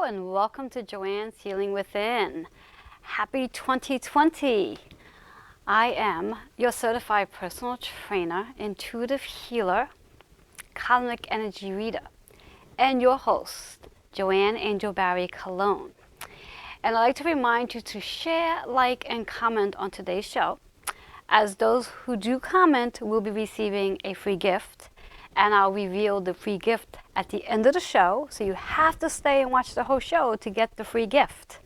and welcome to Joanne's Healing Within. Happy 2020. I am your certified personal trainer, intuitive healer, cosmic energy reader, and your host, Joanne Angel Barry Cologne. And I'd like to remind you to share, like, and comment on today's show, as those who do comment will be receiving a free gift, and I'll reveal the free gift at the end of the show, so you have to stay and watch the whole show to get the free gift.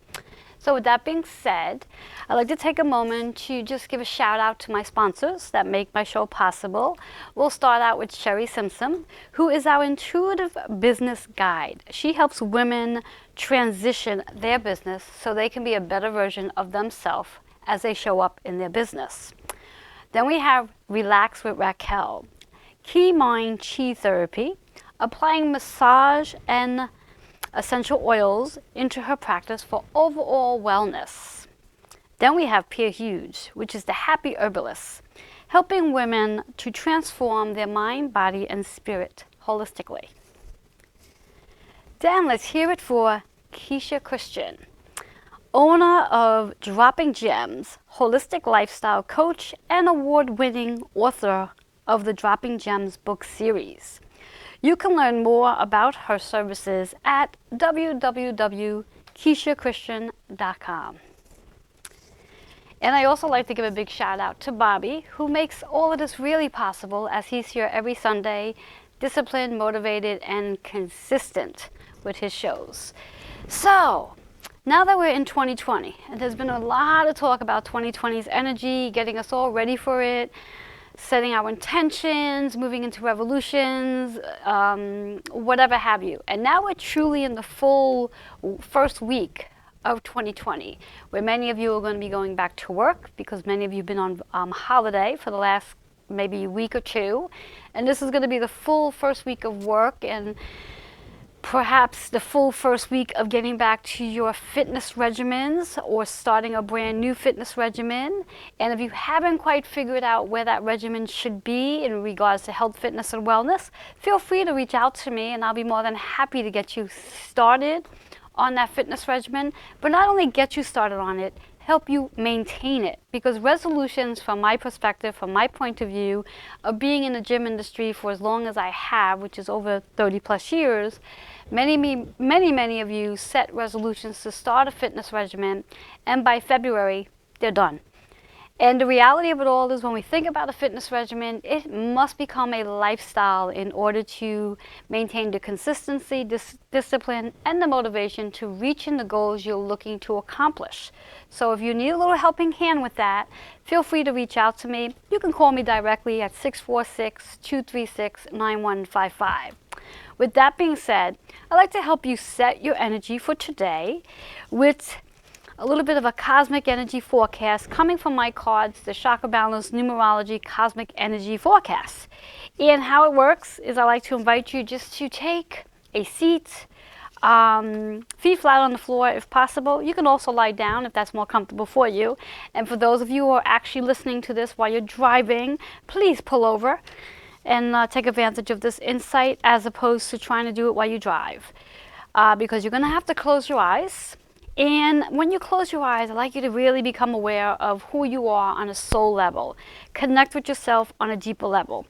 So with that being said, I'd like to take a moment to just give a shout out to my sponsors that make my show possible. We'll start out with Sherry Simpson, who is our intuitive business guide. She helps women transition their business so they can be a better version of themselves as they show up in their business. Then we have Relax with Raquel, Key Mind Chi Therapy, applying massage and essential oils into her practice for overall wellness. Then we have Pierre Hughes, which is the Happy Herbalist, helping women to transform their mind, body, and spirit holistically. Then let's hear it for Keisha Christian, owner of Dropping Gems, holistic lifestyle coach and award-winning author of the Dropping Gems book series. You can learn more about her services at www.keishachristian.com. And I also like to give a big shout out to Bobby, who makes all of this really possible, as he's here every Sunday, disciplined, motivated, and consistent with his shows. So, now that we're in 2020, and there's been a lot of talk about 2020's energy, getting us all ready for it, setting our intentions, moving into revolutions, whatever have you. And now we're truly in the full first week of 2020, where many of you are going to be going back to work because many of you have been on holiday for the last maybe week or two. And this is going to be the full first week of work, and perhaps the full first week of getting back to your fitness regimens or starting a brand new fitness regimen. And if you haven't quite figured out where that regimen should be in regards to health, fitness, and wellness, feel free to reach out to me, and I'll be more than happy to get you started on that fitness regimen. But not only get you started on it, help you maintain it. Because resolutions, from my perspective, from my point of view, of being in the gym industry for as long as I have, which is over 30 plus years, many of you set resolutions to start a fitness regimen, and by February, they're done. And the reality of it all is, when we think about a fitness regimen, it must become a lifestyle in order to maintain the consistency, discipline, and the motivation to reaching the goals you're looking to accomplish. So if you need a little helping hand with that, feel free to reach out to me. You can call me directly at 646-236-9155. With that being said, I'd like to help you set your energy for today with a little bit of a cosmic energy forecast coming from my cards, the Chakra Balance Numerology Cosmic Energy Forecast. And how it works is, I like to invite you just to take a seat, feet flat on the floor if possible. You can also lie down if that's more comfortable for you. And for those of you who are actually listening to this while you're driving, please pull over and take advantage of this insight, as opposed to trying to do it while you drive. Because you're going to have to close your eyes. And when you close your eyes, I'd like you to really become aware of who you are on a soul level. Connect with yourself on a deeper level.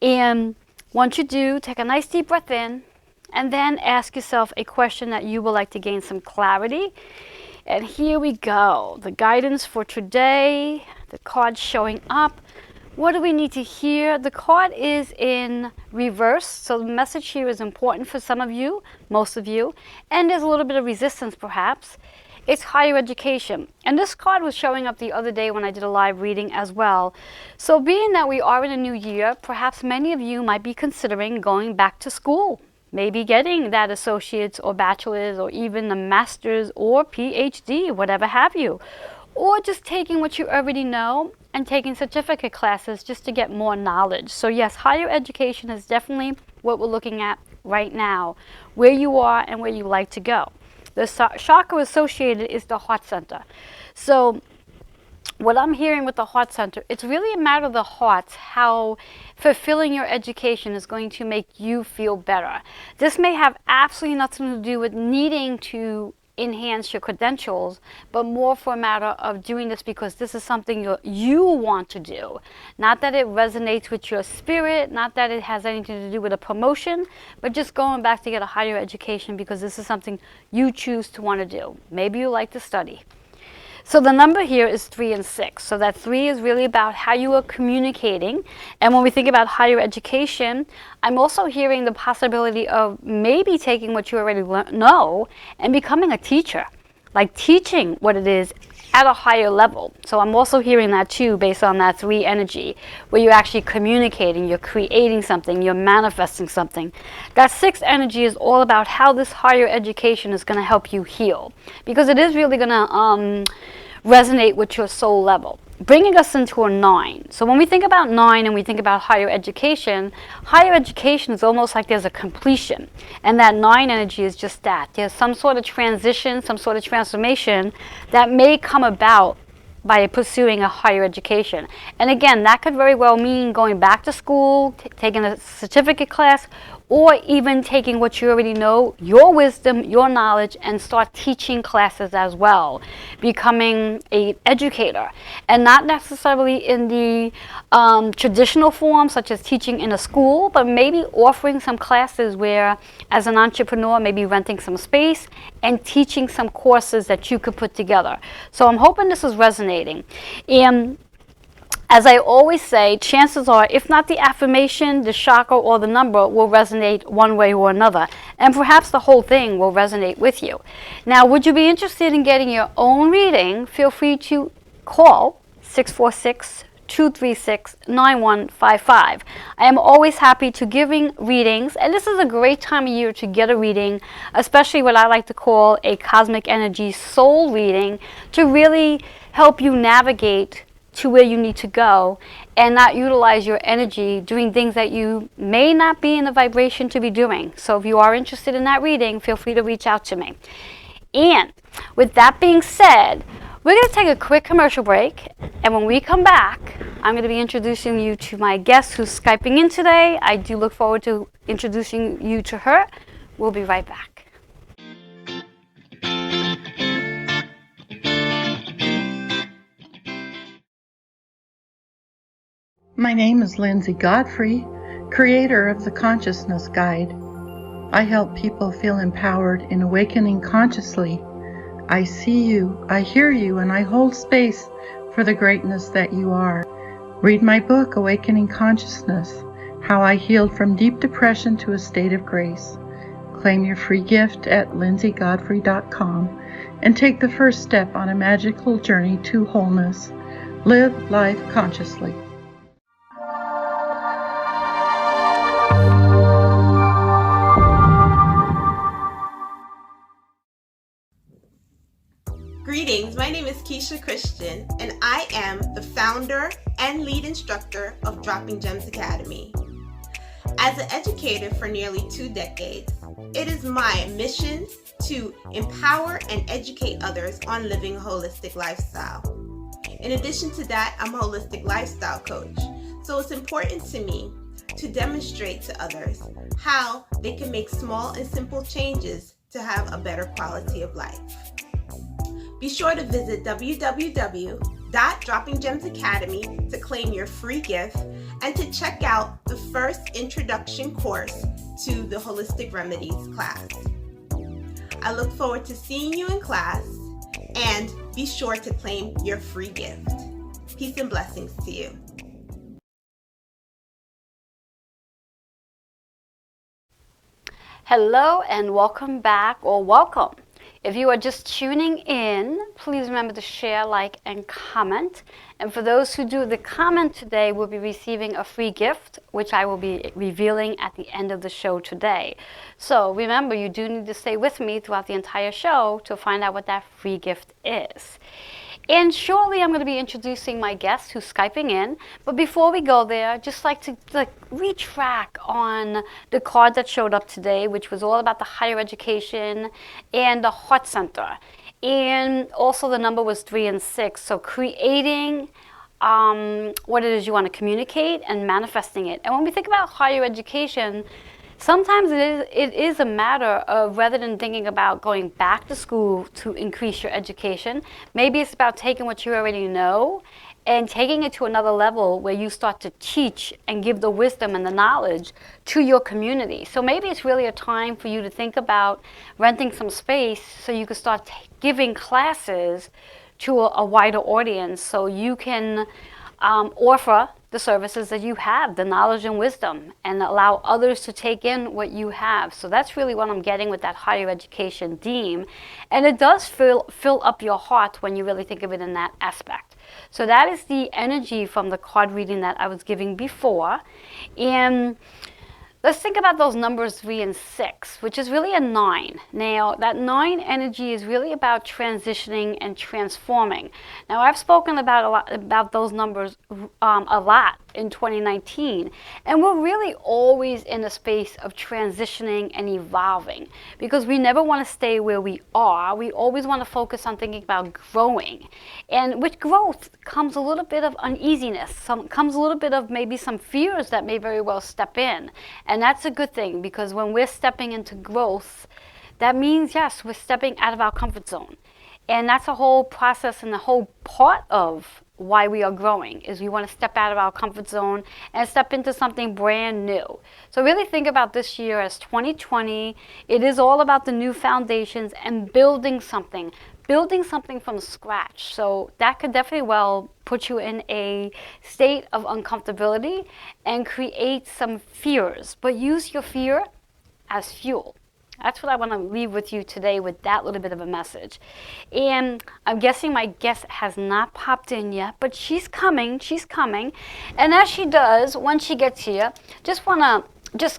And once you do, take a nice deep breath in, and then ask yourself a question that you would like to gain some clarity. And here we go. The guidance for today, the card showing up. What do we need to hear? The card is in reverse, so the message here is important for some of you, most of you, and there's a little bit of resistance perhaps. It's higher education. And this card was showing up the other day when I did a live reading as well. So being that we are in a new year, perhaps many of you might be considering going back to school, maybe getting that associate's or bachelor's or even the master's or PhD, whatever have you. Or just taking what you already know and taking certificate classes just to get more knowledge. So yes, higher education is definitely what we're looking at right now, where you are and where you like to go. The chakra associated is the heart center. So what I'm hearing with the heart center, it's really a matter of the heart, how fulfilling your education is going to make you feel better. This may have absolutely nothing to do with needing to enhance your credentials, but more for a matter of doing this because this is something you want to do. Not that it resonates with your spirit, not that it has anything to do with a promotion, but just going back to get a higher education because this is something you choose to want to do. Maybe you like to study. So the number here is 3 and 6. So that 3 is really about how you are communicating. And when we think about higher education, I'm also hearing the possibility of maybe taking what you already know and becoming a teacher, like teaching what it is at a higher level. So I'm also hearing that too based on that 3 energy, where you're actually communicating, you're creating something, you're manifesting something. That 6 energy is all about how this higher education is going to help you heal, because it is really going to resonate with your soul level, bringing us into a 9. So when we think about 9 and we think about higher education is almost like there's a completion. And that 9 energy is just that. There's some sort of transition, some sort of transformation that may come about by pursuing a higher education. And again, that could very well mean going back to school, taking a certificate class, or even taking what you already know, your wisdom, your knowledge, and start teaching classes as well, becoming an educator. And not necessarily in the traditional form, such as teaching in a school, but maybe offering some classes where, as an entrepreneur, maybe renting some space and teaching some courses that you could put together. So I'm hoping this is resonating. And as I always say, chances are, if not the affirmation, the chakra, or the number will resonate one way or another. And perhaps the whole thing will resonate with you. Now, would you be interested in getting your own reading? Feel free to call 646-236-9155. I am always happy to giving readings, and this is a great time of year to get a reading, especially what I like to call a cosmic energy soul reading, to really help you navigate to where you need to go and not utilize your energy doing things that you may not be in the vibration to be doing. So if you are interested in that reading, feel free to reach out to me. And with that being said, we're going to take a quick commercial break, and when we come back, I'm going to be introducing you to my guest who's Skyping in today. I do look forward to introducing you to her. We'll be right back. My name is Lindsay Godfrey, creator of the Consciousness Guide. I help people feel empowered in awakening consciously. I see you, I hear you, and I hold space for the greatness that you are. Read my book, Awakening Consciousness, How I Healed from Deep Depression to a State of Grace. Claim your free gift at lindsaygodfrey.com and take the first step on a magical journey to wholeness. Live life consciously. Greetings, my name is Keisha Christian, and I am the founder and lead instructor of Dropping Gems Academy. As an educator for nearly 2 decades, it is my mission to empower and educate others on living a holistic lifestyle. In addition to that, I'm a holistic lifestyle coach, so it's important to me to demonstrate to others how they can make small and simple changes to have a better quality of life. Be sure to visit www.droppinggemsacademy to claim your free gift and to check out the first introduction course to the Holistic Remedies class. I look forward to seeing you in class, and be sure to claim your free gift. Peace and blessings to you. Hello and welcome back, or welcome. If you are just tuning in, please remember to share, like, and comment. And for those who do the comment today, will be receiving a free gift, which I will be revealing at the end of the show today. So remember, you do need to stay with me throughout the entire show to find out what that free gift is. And shortly, I'm going to be introducing my guest who's Skyping in. But before we go there, just like to retrack on the card that showed up today, which was all about the higher education and the heart center. And also the number was 3 and 6. So creating what it is you want to communicate and manifesting it. And when we think about higher education, sometimes it is a matter of, rather than thinking about going back to school to increase your education, maybe it's about taking what you already know and taking it to another level where you start to teach and give the wisdom and the knowledge to your community. So maybe it's really a time for you to think about renting some space so you can start giving classes to a wider audience, so you can offer the services that you have, the knowledge and wisdom, and allow others to take in what you have. So that's really what I'm getting with that higher education theme. And it does fill up your heart when you really think of it in that aspect. So that is the energy from the card reading that I was giving before. And let's think about those numbers 3 and 6, which is really a 9. Now, that 9 energy is really about transitioning and transforming. Now, I've spoken about those numbers a lot in 2019, and we're really always in a space of transitioning and evolving, because we never want to stay where we are. We always want to focus on thinking about growing, and with growth comes a little bit of uneasiness, comes a little bit of maybe some fears that may very well step in. And that's a good thing, because when we're stepping into growth, that means, yes, we're stepping out of our comfort zone. And that's a whole process, and the whole part of why we are growing is we want to step out of our comfort zone and step into something brand new. So really think about this year as 2020. It is all about the new foundations and building something from scratch. So that could definitely well put you in a state of uncomfortability and create some fears, but use your fear as fuel. That's what I want to leave with you today, with that little bit of a message. And I'm guessing my guest has not popped in yet, but she's coming. And as she does, when she gets here, just want to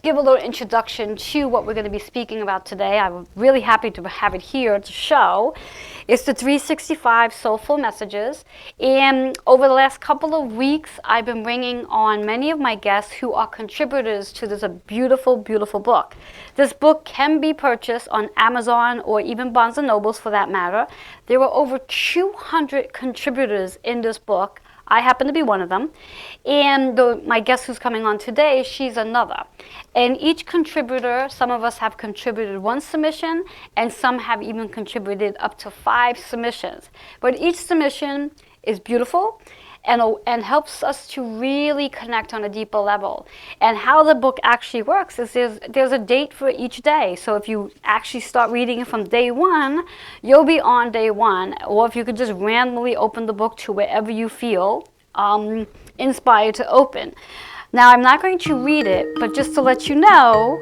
give a little introduction to what we're going to be speaking about today. I'm really happy to have it here to show. It's the 365 Soulful Messages. And over the last couple of weeks, I've been bringing on many of my guests who are contributors to this beautiful, beautiful book. This book can be purchased on Amazon or even Barnes & Nobles for that matter. There were over 200 contributors in this book. I happen to be one of them. And my guest who's coming on today, she's another. And each contributor, some of us have contributed 1 submission, and some have even contributed up to 5 submissions. But each submission is beautiful and helps us to really connect on a deeper level. And how the book actually works is there's a date for each day. So if you actually start reading it from day 1, you'll be on day 1. Or if you could just randomly open the book to wherever you feel inspired to open. Now, I'm not going to read it, but just to let you know,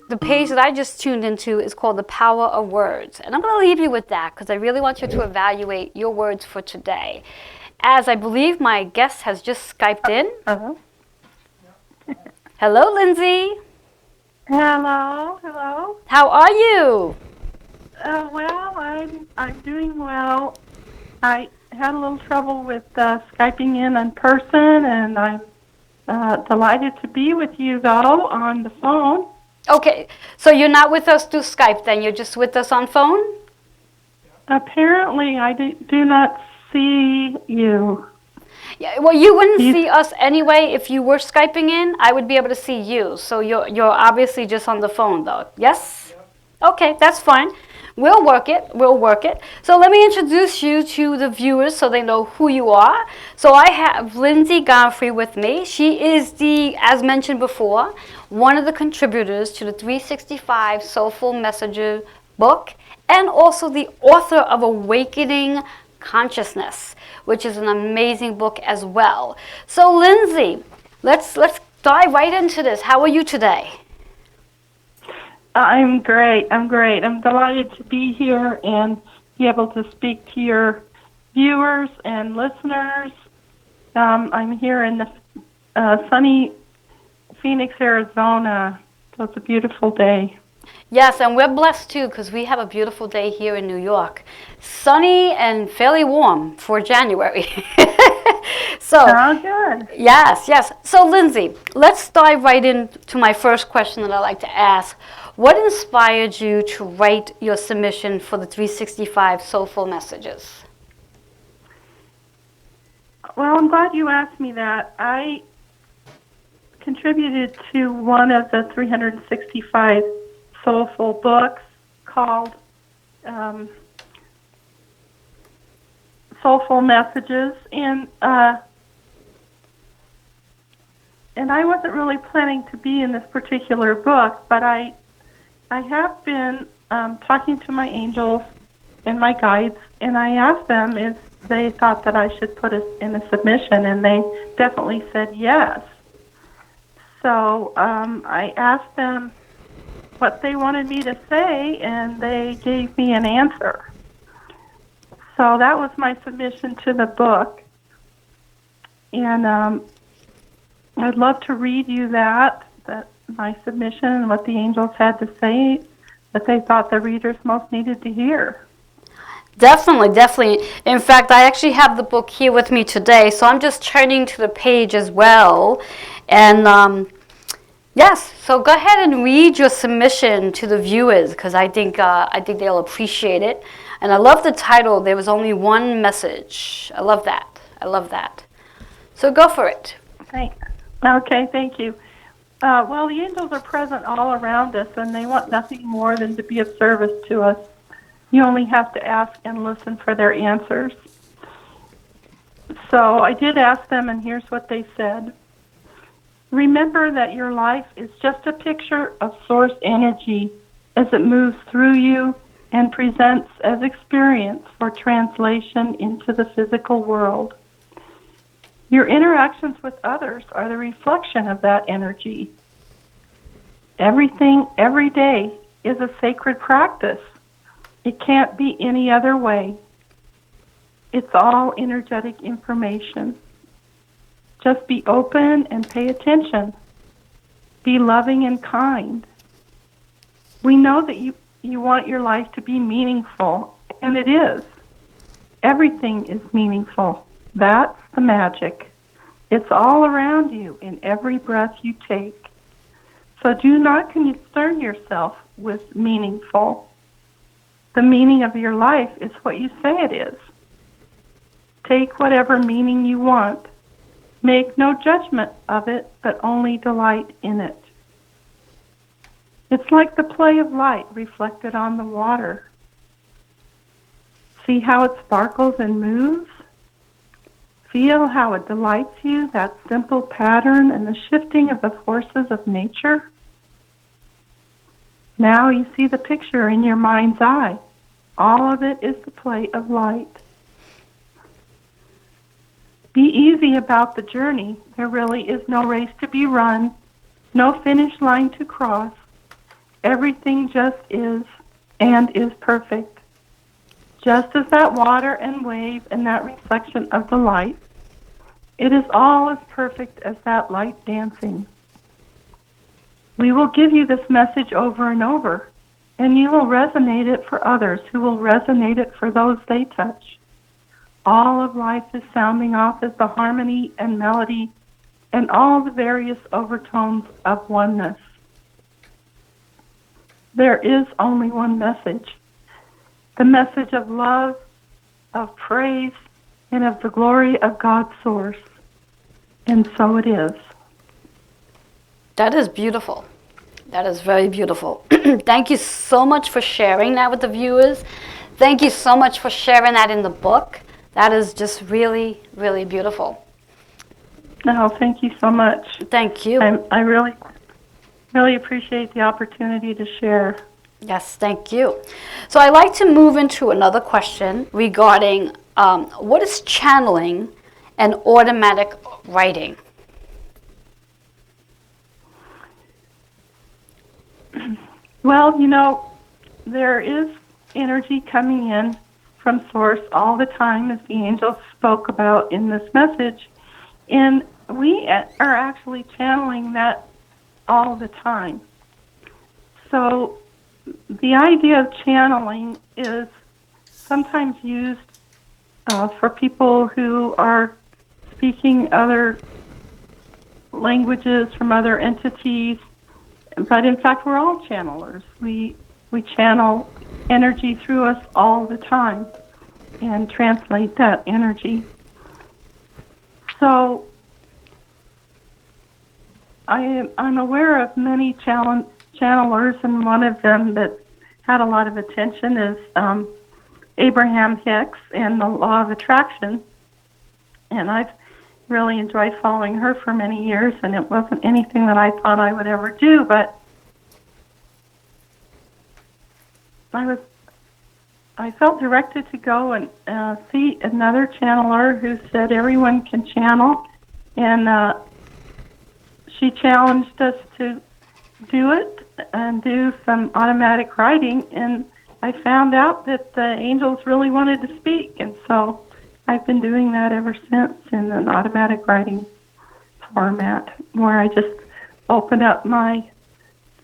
the page that I just tuned into is called The Power of Words. And I'm going to leave you with that, because I really want you to evaluate your words for today. As I believe my guest has just Skyped in. Hello. Hello, Lindsay. Hello. How are you? Well, I'm doing well. I had a little trouble with Skyping in person, and I'm delighted to be with you, though, on the phone. Okay, so you're not with us through Skype then? You're just with us on phone? Apparently, I do not see you. Yeah, well, you wouldn't see us anyway. If you were Skyping in, I would be able to see you. So you're obviously just on the phone, though. Yes? Okay, that's fine. We'll work it. So let me introduce you to the viewers so they know who you are. So I have Lindsay Godfrey with me. She is as mentioned before, one of the contributors to the 365 Soulful Messages book, and also the author of Awakening Consciousness, which is an amazing book as well. So Lindsay, let's dive right into this. How are you today? I'm great. I'm delighted to be here and be able to speak to your viewers and listeners. I'm here in the sunny Phoenix, Arizona. So it's a beautiful day. Yes, and we're blessed too, because we have a beautiful day here in New York. Sunny and fairly warm for January. So, Oh, good. yes, yes. So, Lindsay, let's dive right into my first question that I like to ask. What inspired you to write your submission for the 365 Soulful Messages? Well, I'm glad you asked me that. I contributed to one of the 365 soulful books called um, Soulful Messages, and I wasn't really planning to be in this particular book, but I have been talking to my angels and my guides, and I asked them if they thought that I should put it in a submission, and they definitely said yes. So I asked them what they wanted me to say, and they gave me an answer. So that was my submission to the book, and I'd love to read you that my submission and what the angels had to say that they thought the readers most needed to hear. Definitely, definitely. In fact, I actually have the book here with me today, so I'm just turning to the page as well. And yes, so go ahead and read your submission to the viewers because I think they'll appreciate it. And I love the title. There was only one message. I love that. I love that. So go for it. Okay, thank you. Well, the angels are present all around us, and they want nothing more than to be of service to us. You only have to ask and listen for their answers. So I did ask them, and here's what they said. Remember that your life is just a picture of source energy as it moves through you and presents as experience for translation into the physical world. Your interactions with others are the reflection of that energy. Everything, every day, is a sacred practice. It can't be any other way. It's all energetic information. Just be open and pay attention. Be loving and kind. We know that you want your life to be meaningful, and it is. Everything is meaningful. That's the magic. It's all around you in every breath you take. So do not concern yourself with meaningful. The meaning of your life is what you say it is. Take whatever meaning you want. Make no judgment of it, but only delight in it. It's like the play of light reflected on the water. See how it sparkles and moves? Feel how it delights you, that simple pattern and the shifting of the forces of nature? Now you see the picture in your mind's eye. All of it is the play of light. Be easy about the journey. There really is no race to be run, no finish line to cross. Everything just is and is perfect. Just as that water and wave and that reflection of the light, it is all as perfect as that light dancing. We will give you this message over and over, and you will resonate it for others who will resonate it for those they touch. All of life is sounding off as the harmony and melody and all the various overtones of oneness. There is only one message, the message of love, of praise, and of the glory of God's source. And so it is. That is beautiful. That is very beautiful. Thank you so much for sharing that with the viewers. Thank you so much for sharing that in the book. That is just really, really beautiful. No, thank you so much. Thank you. I really appreciate the opportunity to share. Yes, thank you. So I'd like to move into another question regarding what is channeling and automatic writing? Well, there is energy coming in from Source all the time, as the angels spoke about in this message. And we are actually channeling that all the time. So the idea of channeling is sometimes used for people who are speaking other languages from other entities. But in fact, we're all channelers. We channel energy through us all the time and translate that energy. So I'm aware of many channelers, and one of them that had a lot of attention is Abraham Hicks and the Law of Attraction. And I've really enjoyed following her for many years, and it wasn't anything that I thought I would ever do, but I felt directed to go and see another channeler who said everyone can channel, and she challenged us to do it and do some automatic writing, and I found out that the angels really wanted to speak, and so I've been doing that ever since in an automatic writing format, where I just open up my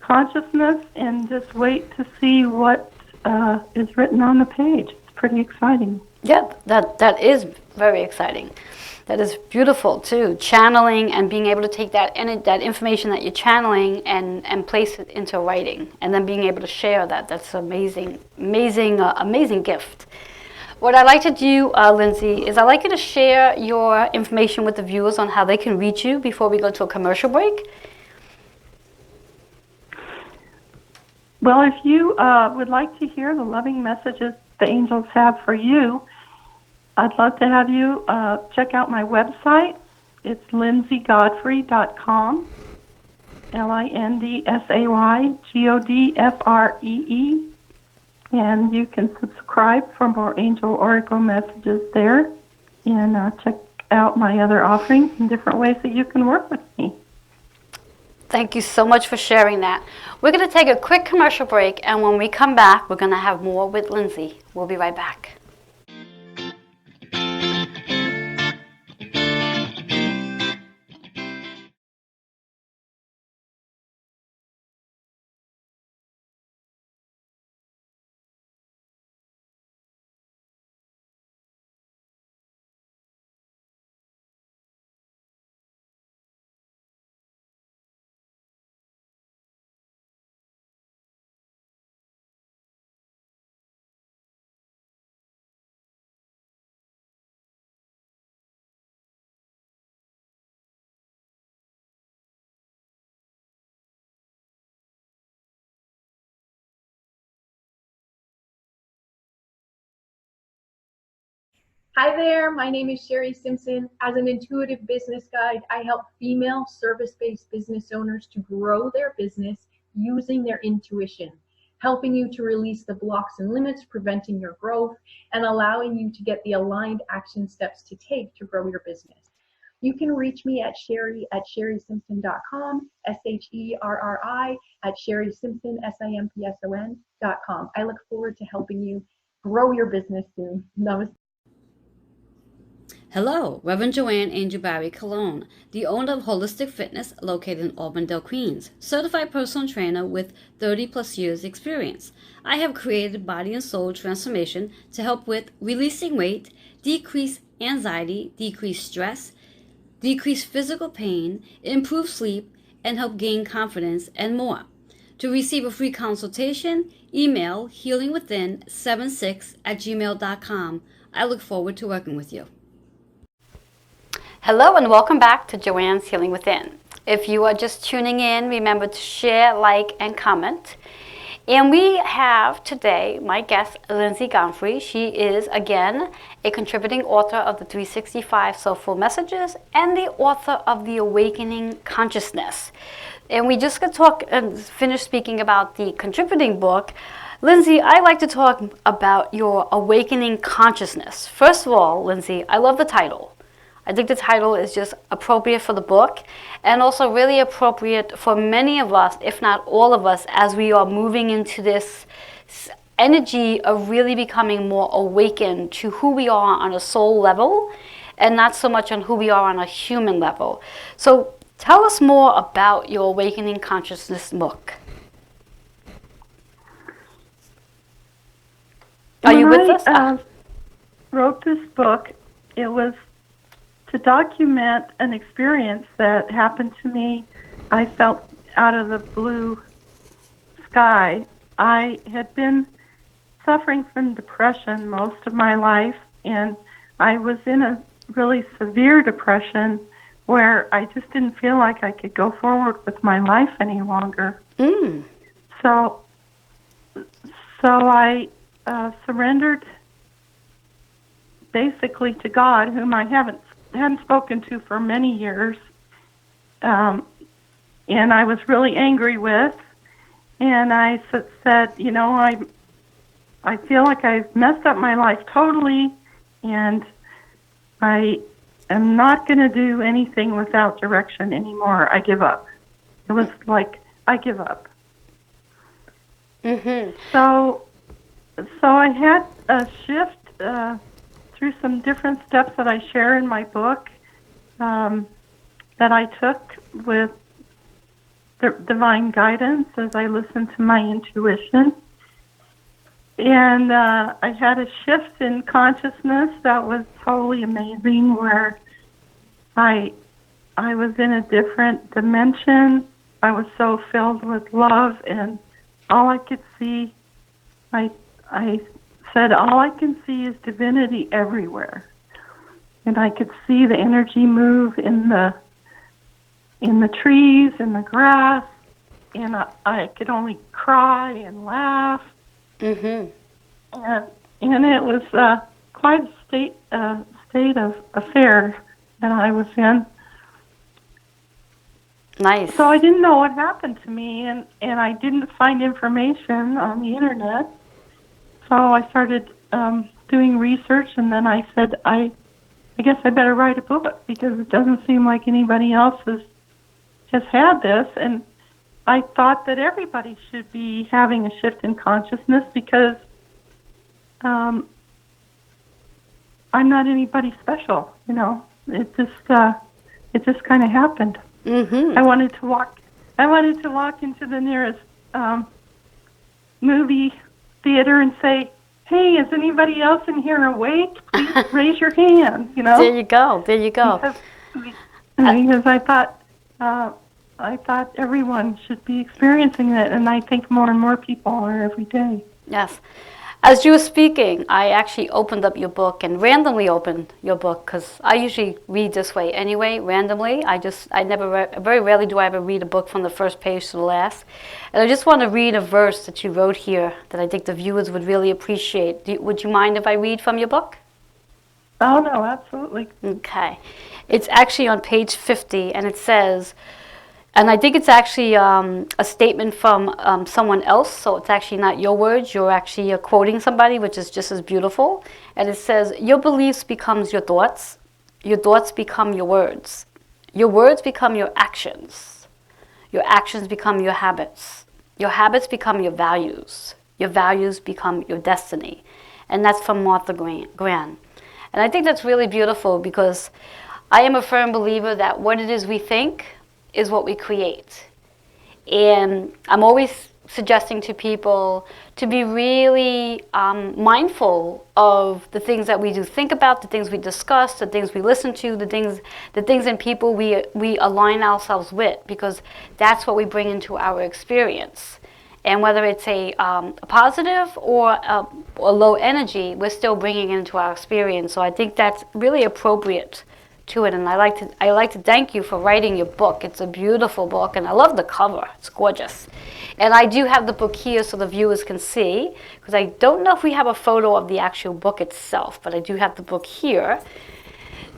consciousness and just wait to see what is written on the page. It's pretty exciting. Yeah, that is very exciting. That is beautiful too. Channeling and being able to take that information that you're channeling and place it into writing, and then being able to share that. That's amazing, amazing gift. What I'd like to do, Lindsay, is I'd like you to share your information with the viewers on how they can reach you before we go to a commercial break. Well, if you would like to hear the loving messages the angels have for you, I'd love to have you check out my website. It's lindsaygodfree.com, LINDSAYGODFREE. And you can subscribe for more angel oracle messages there, and check out my other offerings and different ways that you can work with me. Thank you so much for sharing that. We're going to take a quick commercial break, and when we come back, we're going to have more with Lindsay. We'll be right back. Hi there, my name is Sherry Simpson. As an intuitive business guide, I help female service-based business owners to grow their business using their intuition, helping you to release the blocks and limits preventing your growth and allowing you to get the aligned action steps to take to grow your business. You can reach me at sherry@sherrysimpson.com, SHERRI @sherrysimpson, SIMPSON.com. I look forward to helping you grow your business soon. Namaste. Hello, Reverend Joanne Angel Barry Cologne, the owner of Holistic Fitness located in Auburndale, Queens, certified personal trainer with 30 plus years experience. I have created body and soul transformation to help with releasing weight, decrease anxiety, decrease stress, decrease physical pain, improve sleep, and help gain confidence and more. To receive a free consultation, email healingwithin76@gmail.com. I look forward to working with you. Hello and welcome back to Joanne's Healing Within. If you are just tuning in, remember to share, like, and comment. And we have today my guest, Lindsay Godfree. She is, again, a contributing author of the 365 Soulful Messages and the author of The Awakening Consciousness. And we just got to talk and finish speaking about the contributing book. Lindsay, I'd like to talk about your Awakening Consciousness. First of all, Lindsay, I love the title. I think the title is just appropriate for the book and also really appropriate for many of us, if not all of us, as we are moving into this energy of really becoming more awakened to who we are on a soul level and not so much on who we are on a human level. So tell us more about your Awakening Consciousness book. Are you with us? I wrote this book, it was to document an experience that happened to me. I felt out of the blue sky. I had been suffering from depression most of my life, and I was in a really severe depression where I just didn't feel like I could go forward with my life any longer. Mm. So I surrendered basically to God, whom I hadn't spoken to for many years, and I was really angry with. And I said, you know, I feel like I've messed up my life totally, and I am not going to do anything without direction anymore. I give up. It was like, I give up. Mm-hmm. So I had a shift through some different steps that I share in my book that I took with the divine guidance as I listened to my intuition. And I had a shift in consciousness that was totally amazing, where I was in a different dimension. I was so filled with love, and all I could see, I said, all I can see is divinity everywhere. And I could see the energy move in the trees, in the grass, and I could only cry and laugh. Mm-hmm. And it was quite a state of affairs that I was in. Nice. So I didn't know what happened to me, and I didn't find information on the internet. So I started doing research, and then I said, I guess I better write a book, because it doesn't seem like anybody else has had this. And I thought that everybody should be having a shift in consciousness, because I'm not anybody special, you know. It just kind of happened. Mm-hmm. I wanted to walk into the nearest movie theater and say, "Hey, is anybody else in here awake? Please raise your hand." You know. There you go. There you go. Because I thought everyone should be experiencing it, and I think more and more people are every day. Yes. As you were speaking, I actually opened up your book and randomly opened your book, because I usually read this way anyway, randomly. Very rarely do I ever read a book from the first page to the last. And I just want to read a verse that you wrote here that I think the viewers would really appreciate. Would you mind if I read from your book? Oh, no, absolutely. Okay. It's actually on page 50, and it says, and I think it's actually a statement from someone else, so it's actually not your words. You're actually quoting somebody, which is just as beautiful. And it says, your beliefs becomes your thoughts become your words become your actions become your habits become your values become your destiny. And that's from Martha Graham. And I think that's really beautiful, because I am a firm believer that what it is we think is what we create. And I'm always suggesting to people to be really mindful of the things that we do think about, the things we discuss, the things we listen to, the things and people we align ourselves with, because that's what we bring into our experience. And whether it's a positive or a low energy, we're still bringing it into our experience. So I think that's really appropriate to it. And I like to thank you for writing your book. It's a beautiful book, and I love the cover. It's gorgeous. And I do have the book here so the viewers can see, because I don't know if we have a photo of the actual book itself, but I do have the book here.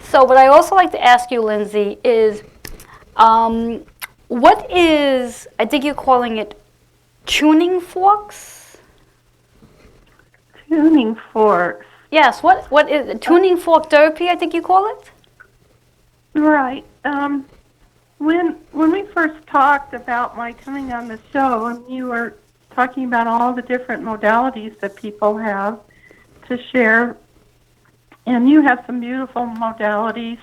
So what I also like to ask you, Lindsay, is what is, I think you're calling it tuning forks? Tuning forks. Yes, what is it? Tuning fork therapy, I think you call it? Right. When we first talked about my coming on the show, and you were talking about all the different modalities that people have to share, and you have some beautiful modalities.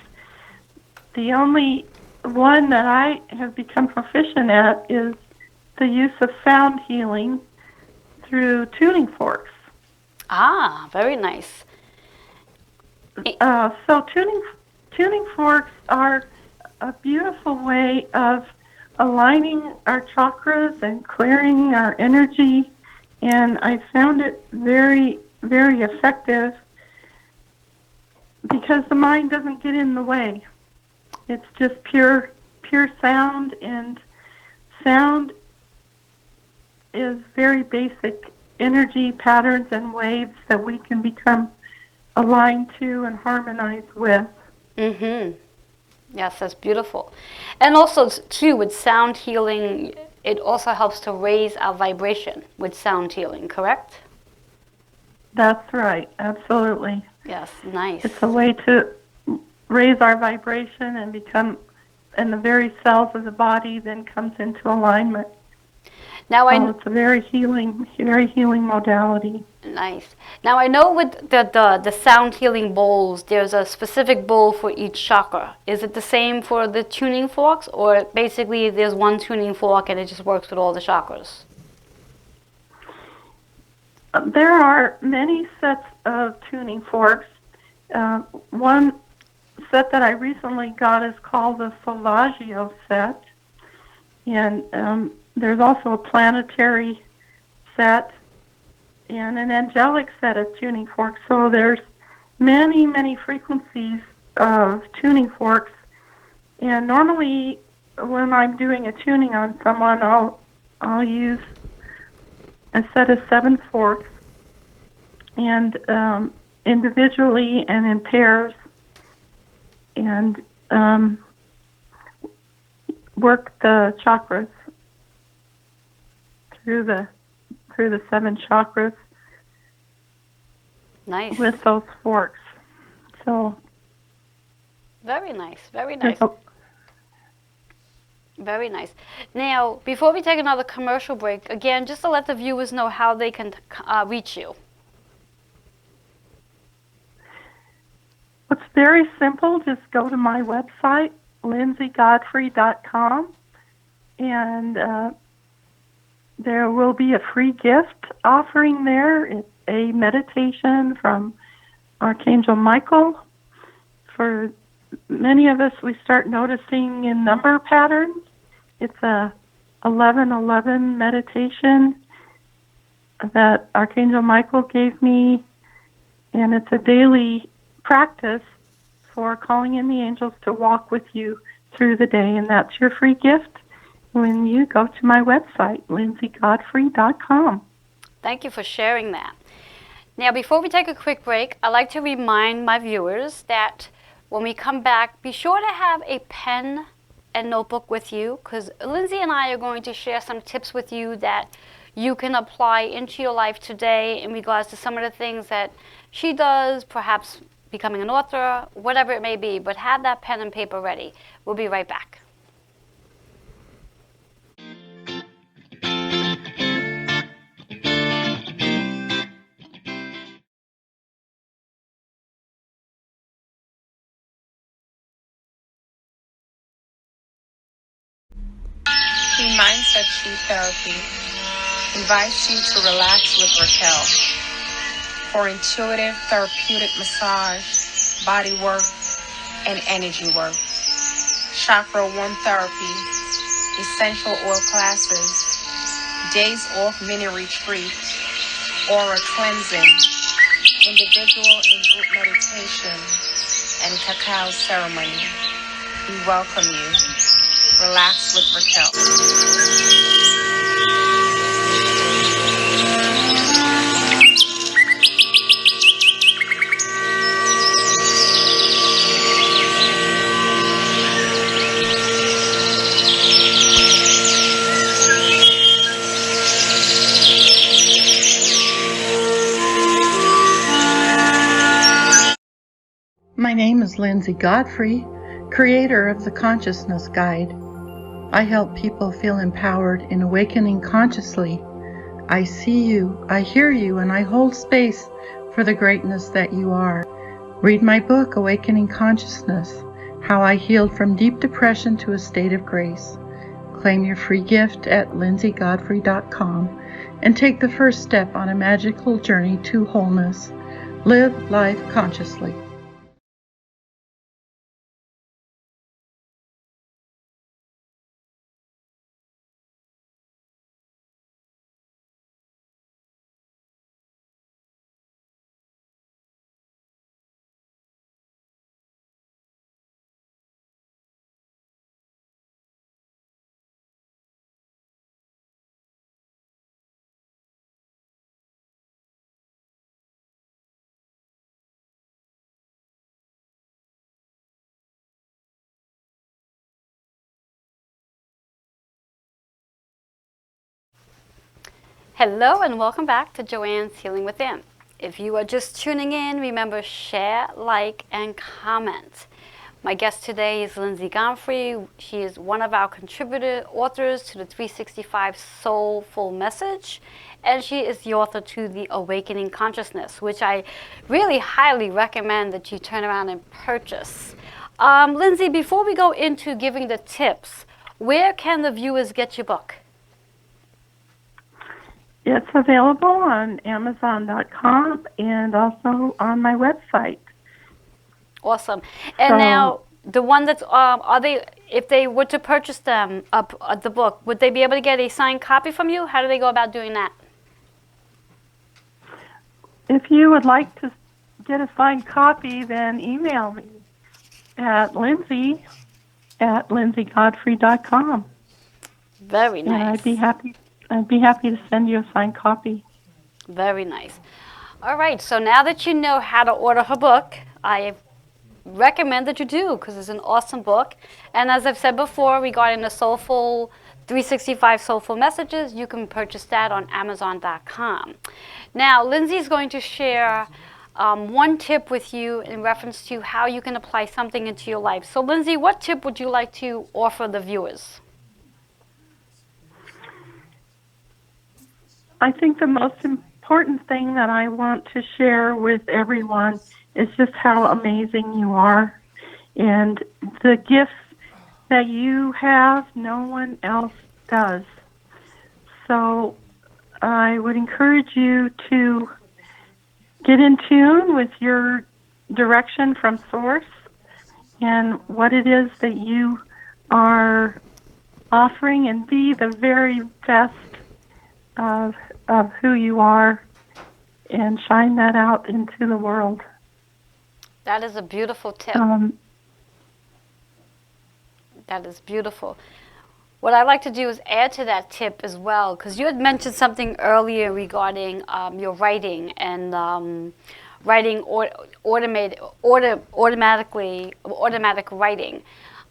The only one that I have become proficient at is the use of sound healing through tuning forks. Ah, very nice. So tuning forks are a beautiful way of aligning our chakras and clearing our energy, and I found it very, very effective because the mind doesn't get in the way. It's just pure sound, and sound is very basic energy patterns and waves that we can become aligned to and harmonize with. Mm-hmm. Yes, that's beautiful. And also, too, with sound healing, it also helps to raise our vibration with sound healing, correct? That's right, absolutely. Yes, nice. It's a way to raise our vibration and become, and the very cells of the body then comes into alignment. Now it's a very healing modality. Nice. Now I know with the sound healing bowls, there's a specific bowl for each chakra. Is it the same for the tuning forks, or basically there's one tuning fork and it just works with all the chakras? There are many sets of tuning forks. One set that I recently got is called the Solagio set, and there's also a planetary set and an angelic set of tuning forks. So there's many, many frequencies of tuning forks. And normally when I'm doing a tuning on someone, I'll use a set of 7 forks, and individually and in pairs, and work the chakras through the 7 chakras. Nice. With those forks. So very nice, very nice. Very nice. Now, before we take another commercial break, again, just to let the viewers know how they can reach you. It's very simple. Just go to my website, lindsaygodfrey.com, and there will be a free gift offering there. It's a meditation from Archangel Michael. For many of us, we start noticing in number patterns. It's a 11:11 meditation that Archangel Michael gave me, and it's a daily practice for calling in the angels to walk with you through the day, and that's your free gift when you go to my website, lindsaygodfrey.com. Thank you for sharing that. Now, before we take a quick break, I'd like to remind my viewers that when we come back, be sure to have a pen and notebook with you, because Lindsay and I are going to share some tips with you that you can apply into your life today in regards to some of the things that she does, perhaps becoming an author, whatever it may be, but have that pen and paper ready. We'll be right back. Mindset Chi Therapy invites you to relax with Raquel for intuitive therapeutic massage, body work, and energy work. Chakra 1 therapy, essential oil classes, days off mini retreat, aura cleansing, individual and group meditation, and cacao ceremony. We welcome you. Relax with Raquel. My name is Lindsay Godfrey, creator of the Consciousness Guide. I help people feel empowered in awakening consciously. I see you, I hear you, and I hold space for the greatness that you are. Read my book, Awakening Consciousness, How I Healed from Deep Depression to a State of Grace. Claim your free gift at lindsaygodfrey.com and take the first step on a magical journey to wholeness. Live life consciously. Hello and welcome back to Joanne's Healing Within. If you are just tuning in, remember share, like, and comment. My guest today is Lindsay Godfrey. She is one of our contributor authors to the 365 Soulful Message, and she is the author to The Awakening Consciousness, which I really highly recommend that you turn around and purchase. Lindsay, before we go into giving the tips, where can the viewers get your book? It's available on Amazon.com and also on my website. Awesome. And now, the one that's, are they, if they were to purchase them, the book, would they be able to get a signed copy from you? How do they go about doing that? If you would like to get a signed copy, then email me at lindsay@lindsaygodfrey.com. Very nice. And I'd be happy to send you a signed copy. Very nice. All right, so now that you know how to order her book, I recommend that you do, because it's an awesome book. And as I've said before, regarding the 365 Soulful Messages, you can purchase that on Amazon.com. Now, Lindsay's going to share one tip with you in reference to how you can apply something into your life. So, Lindsay, what tip would you like to offer the viewers? I think the most important thing that I want to share with everyone is just how amazing you are. And the gifts that you have, no one else does. So I would encourage you to get in tune with your direction from Source and what it is that you are offering, and be the very best of who you are, and shine that out into the world. That is a beautiful tip. That is beautiful. What I like to do is add to that tip as well, because you had mentioned something earlier regarding your writing and writing automatic writing.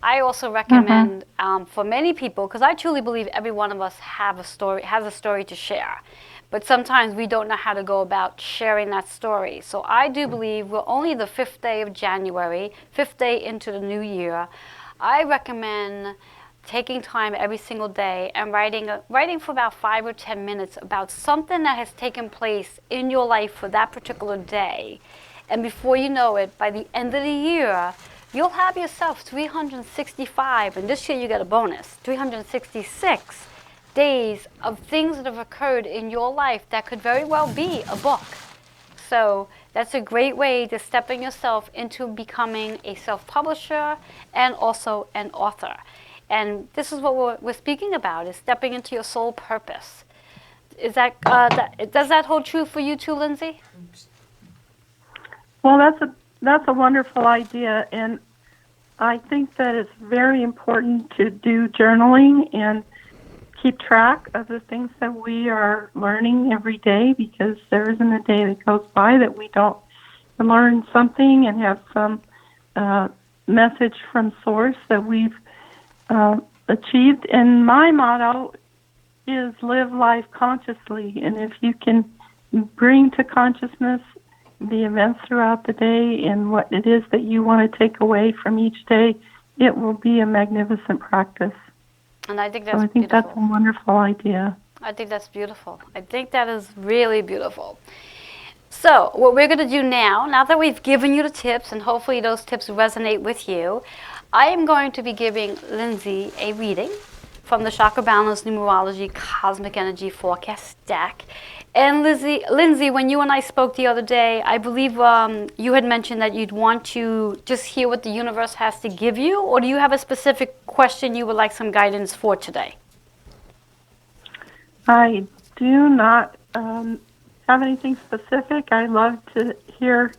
I also recommend for many people, because I truly believe every one of us has a story to share. But sometimes we don't know how to go about sharing that story. So I do believe we're only the 5th day of January, 5th day into the new year. I recommend taking time every single day and writing for about 5 or 10 minutes about something that has taken place in your life for that particular day. And before you know it, by the end of the year, you'll have yourself 365, and this year you get a bonus, 366 days of things that have occurred in your life that could very well be a book. So that's a great way to stepping yourself into becoming a self-publisher and also an author. And this is what we're speaking about, is stepping into your soul purpose. Is that, does that hold true for you too, Lindsay? Well, that's a wonderful idea, and I think that it's very important to do journaling and keep track of the things that we are learning every day, because there isn't a day that goes by that we don't learn something and have some message from Source that we've achieved. And my motto is live life consciously, and if you can bring to consciousness the events throughout the day and what it is that you want to take away from each day, it will be a magnificent practice. And I think that's beautiful. That's a wonderful idea. I think that's beautiful. I think that is really beautiful. So what we're going to do now that we've given you the tips, and hopefully those tips resonate with you, I am going to be giving Lindsay a reading from the Chakra Balance Numerology Cosmic Energy Forecast deck. And Lindsay, when you and I spoke the other day, I believe you had mentioned that you'd want to just hear what the universe has to give you, or do you have a specific question you would like some guidance for today? I do not have anything specific. I love to hear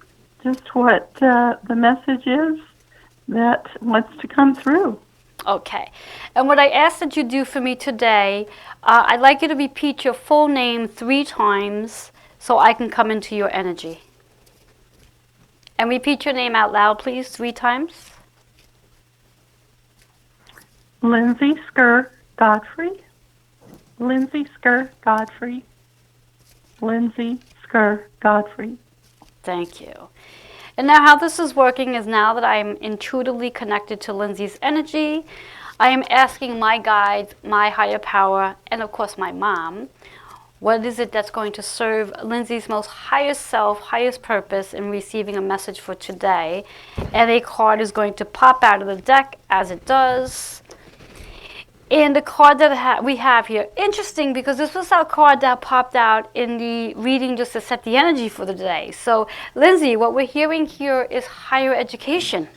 just what the message is that wants to come through. Okay. And what I ask that you do for me today, I'd like you to repeat your full name 3 times so I can come into your energy. And repeat your name out loud, please, 3 times. Lindsay Skur Godfrey. Lindsay Skur Godfrey. Lindsay Skur Godfrey. Thank you. And now how this is working is now that I'm intuitively connected to Lindsay's energy, I am asking my guides, my higher power, and of course my mom, what is it that's going to serve Lindsay's most highest self, highest purpose in receiving a message for today. And a card is going to pop out of the deck as it does. And the card that we have here, interesting because this was our card that popped out in the reading just to set the energy for the day. So, Lindsay, what we're hearing here is higher education.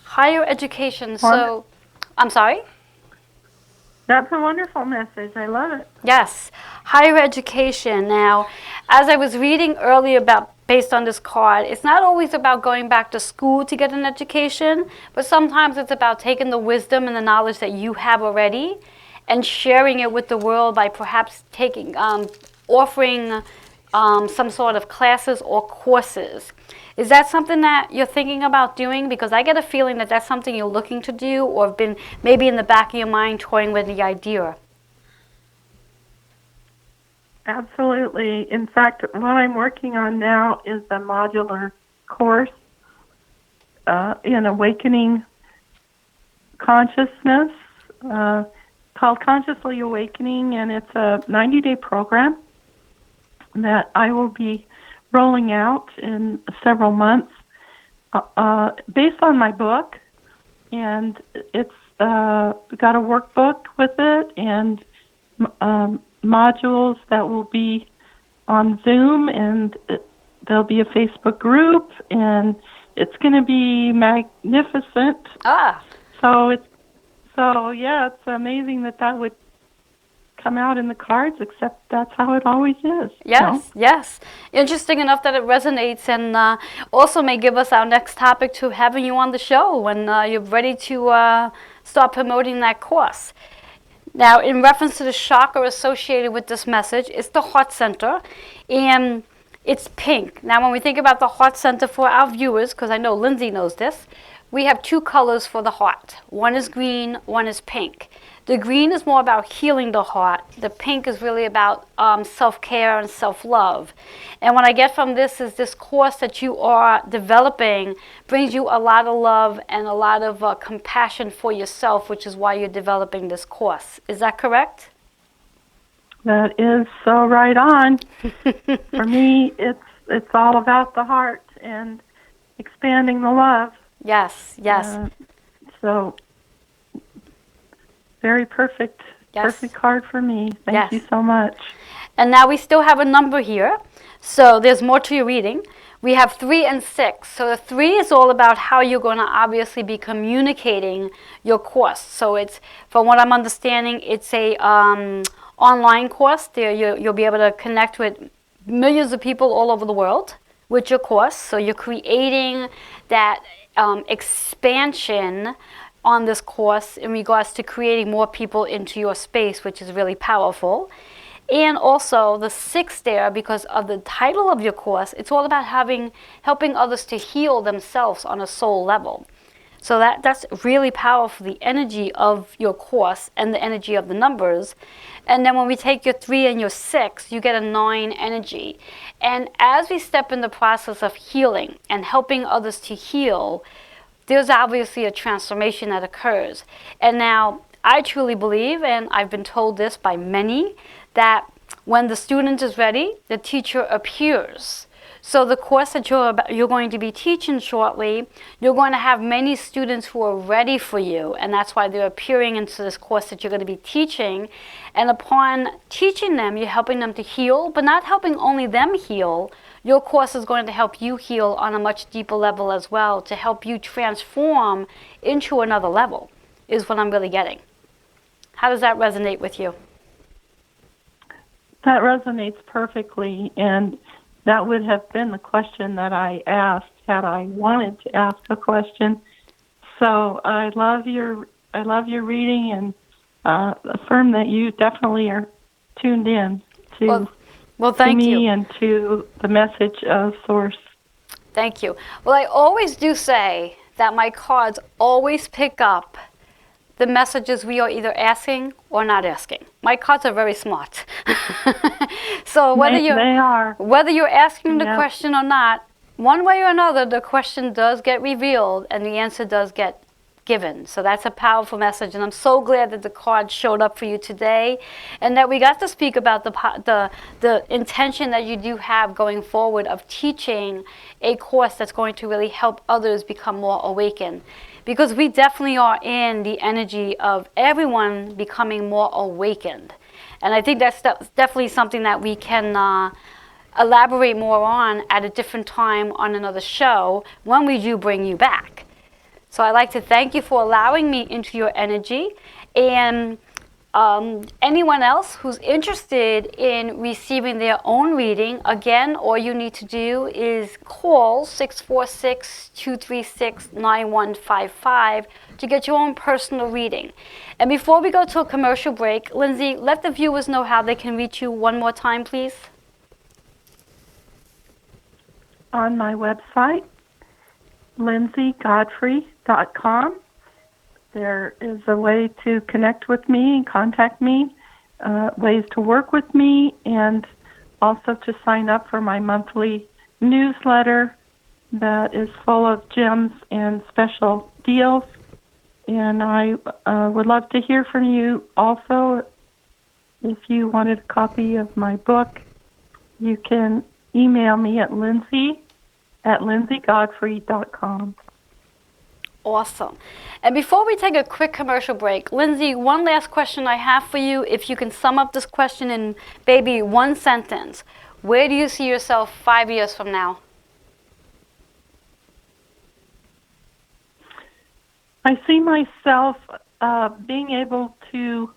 Higher education. So, I'm sorry? That's a wonderful message. I love it. Yes, higher education. Now, as I was reading earlier based on this card, it's not always about going back to school to get an education, but sometimes it's about taking the wisdom and the knowledge that you have already and sharing it with the world by perhaps offering some sort of classes or courses. Is that something that you're thinking about doing? Because I get a feeling that that's something you're looking to do or have been maybe in the back of your mind toying with the idea. Absolutely. In fact, what I'm working on now is a modular course in awakening consciousness called Consciously Awakening, and it's a 90-day program that I will be rolling out in several months based on my book, and it's got a workbook with it and modules that will be on Zoom, and there'll be a Facebook group, and it's going to be magnificent. So yeah, it's amazing that would come out in the cards, except that's how it always is. Yes, yes. Interesting enough that it resonates, and also may give us our next topic to having you on the show when you're ready to start promoting that course. Now, in reference to the chakra associated with this message, it's the heart center, and it's pink. Now, when we think about the heart center for our viewers, because I know Lindsay knows this, we have two colors for the heart. One is green, one is pink. The green is more about healing the heart. The pink is really about self-care and self-love. And what I get from this is this course that you are developing brings you a lot of love and a lot of compassion for yourself, which is why you're developing this course. Is that correct? That is so right on. For me, it's all about the heart and expanding the love. Yes, yes. So very perfect. Yes. Perfect card for me. Thank you so much. And now we still have a number here. So there's more to your reading. We have 3 and 6. So the 3 is all about how you're going to obviously be communicating your course. So it's, from what I'm understanding, it's a online course. There you'll be able to connect with millions of people all over the world with your course. So you're creating that expansion on this course in regards to creating more people into your space, which is really powerful. And also the 6 there, because of the title of your course, it's all about helping others to heal themselves on a soul level. So that's really powerful, the energy of your course and the energy of the numbers. And then when we take your 3 and your 6, you get a 9 energy. And as we step in the process of healing and helping others to heal, there's obviously a transformation that occurs. And now, I truly believe, and I've been told this by many, that when the student is ready, the teacher appears. So the course that you're going to be teaching shortly, you're going to have many students who are ready for you, and that's why they're appearing into this course that you're going to be teaching. And upon teaching them, you're helping them to heal, but not helping only them heal. Your course is going to help you heal on a much deeper level as well, to help you transform into another level, is what I'm really getting. How does that resonate with you? That resonates perfectly, and that would have been the question that I asked had I wanted to ask a question. So I love your reading, and affirm that you definitely are tuned in to thank me you. And to the message of Source. Thank you. Well, I always do say that my cards always pick up the messages we are either asking or not asking. My cards are very smart. So whether you're asking the question or not, one way or another, the question does get revealed and the answer does get given. So that's a powerful message, and I'm so glad that the card showed up for you today, and that we got to speak about the intention that you do have going forward of teaching a course that's going to really help others become more awakened. Because we definitely are in the energy of everyone becoming more awakened. And I think that's definitely something that we can elaborate more on at a different time on another show when we do bring you back. So I'd like to thank you for allowing me into your energy. And anyone else who's interested in receiving their own reading, again, all you need to do is call 646-236-9155 to get your own personal reading. And before we go to a commercial break, Lindsay, let the viewers know how they can reach you one more time, please. On my website, lindsaygodfrey.com. There is a way to connect with me and contact me, ways to work with me, and also to sign up for my monthly newsletter that is full of gems and special deals. And I would love to hear from you also. If you wanted a copy of my book, you can email me at lindsaygodfrey.com. Awesome. And before we take a quick commercial break, Lindsay, one last question I have for you. If you can sum up this question in maybe one sentence, where do you see yourself 5 years from now? I see myself being able to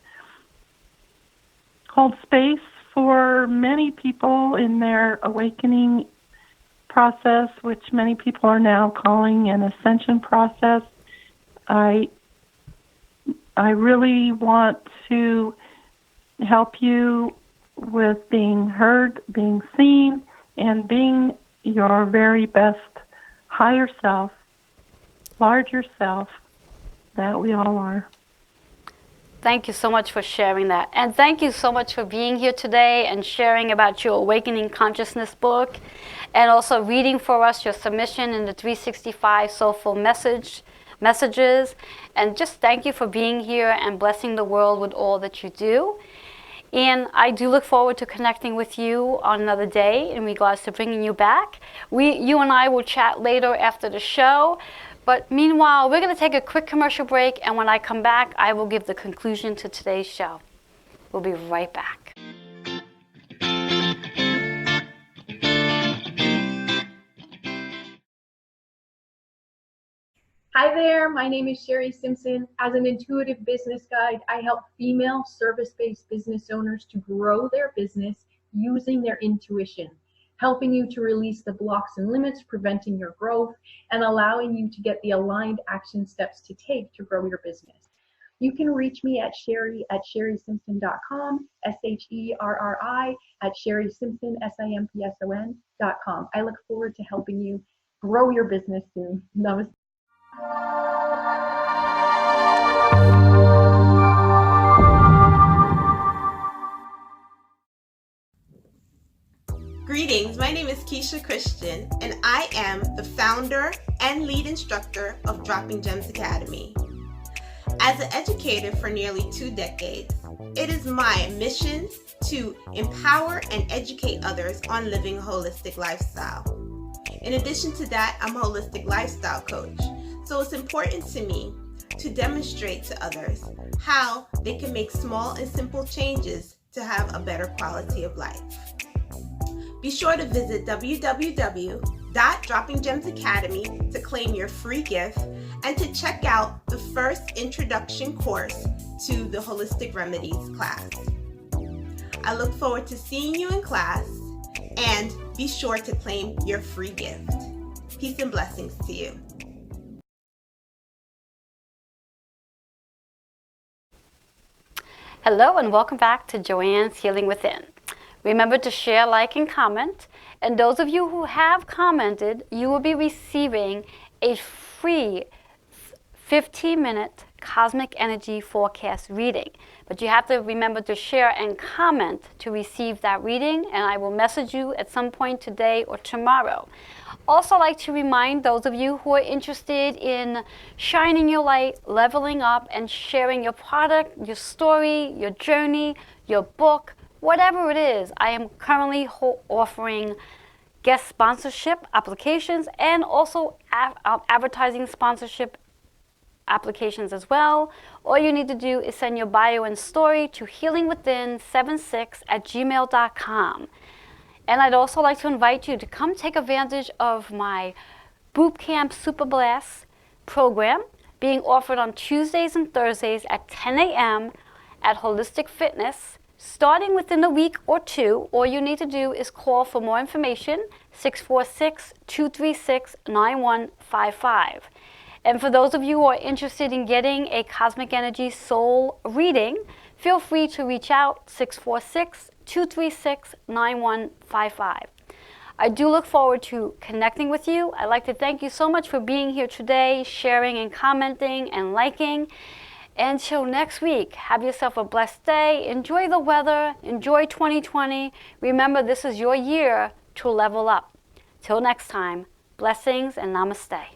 hold space for many people in their awakening process, which many people are now calling an ascension process. I really want to help you with being heard, being seen, and being your very best higher self, larger self that we all are. Thank you so much for sharing that. And thank you so much for being here today and sharing about your Awakening Consciousness book, and also reading for us your submission in the 365 Soulful Messages. And just thank you for being here and blessing the world with all that you do. And I do look forward to connecting with you on another day in regards to bringing you back. You and I will chat later after the show. But meanwhile, we're going to take a quick commercial break, and when I come back, I will give the conclusion to today's show. We'll be right back. Hi there, my name is Sherry Simpson. As an intuitive business guide, I help female service-based business owners to grow their business using their intuition, helping you to release the blocks and limits preventing your growth, and allowing you to get the aligned action steps to take to grow your business. You can reach me at sherry@sherrysimpson.com, SHERRI@sherrysimpson.com. I look forward to helping you grow your business soon. Namaste. Greetings, my name is Keisha Christian, and I am the founder and lead instructor of Dropping Gems Academy. As an educator for nearly 2 decades, it is my mission to empower and educate others on living a holistic lifestyle. In addition to that, I'm a holistic lifestyle coach, so it's important to me to demonstrate to others how they can make small and simple changes to have a better quality of life. Be sure to visit www.droppinggemsacademy to claim your free gift and to check out the first introduction course to the Holistic Remedies class. I look forward to seeing you in class, and be sure to claim your free gift. Peace and blessings to you. Hello and welcome back to Joanne's Healing Within. Remember to share, like, and comment. And those of you who have commented, you will be receiving a free 15-minute cosmic energy forecast reading. But you have to remember to share and comment to receive that reading, and I will message you at some point today or tomorrow. Also, like to remind those of you who are interested in shining your light, leveling up, and sharing your product, your story, your journey, your book, whatever it is. I am currently offering guest sponsorship applications and also advertising sponsorship applications as well. All you need to do is send your bio and story to healingwithin76@gmail.com. And I'd also like to invite you to come take advantage of my Bootcamp Super Blast program being offered on Tuesdays and Thursdays at 10 a.m. at Holistic Fitness. Starting within a week or two, all you need to do is call for more information, 646-236-9155. And for those of you who are interested in getting a Cosmic Energy Soul reading, feel free to reach out, 646-236-9155. I do look forward to connecting with you. I'd like to thank you so much for being here today, sharing and commenting and liking. Until next week, have yourself a blessed day. Enjoy the weather. Enjoy 2020. Remember, this is your year to level up. Till next time, blessings and namaste.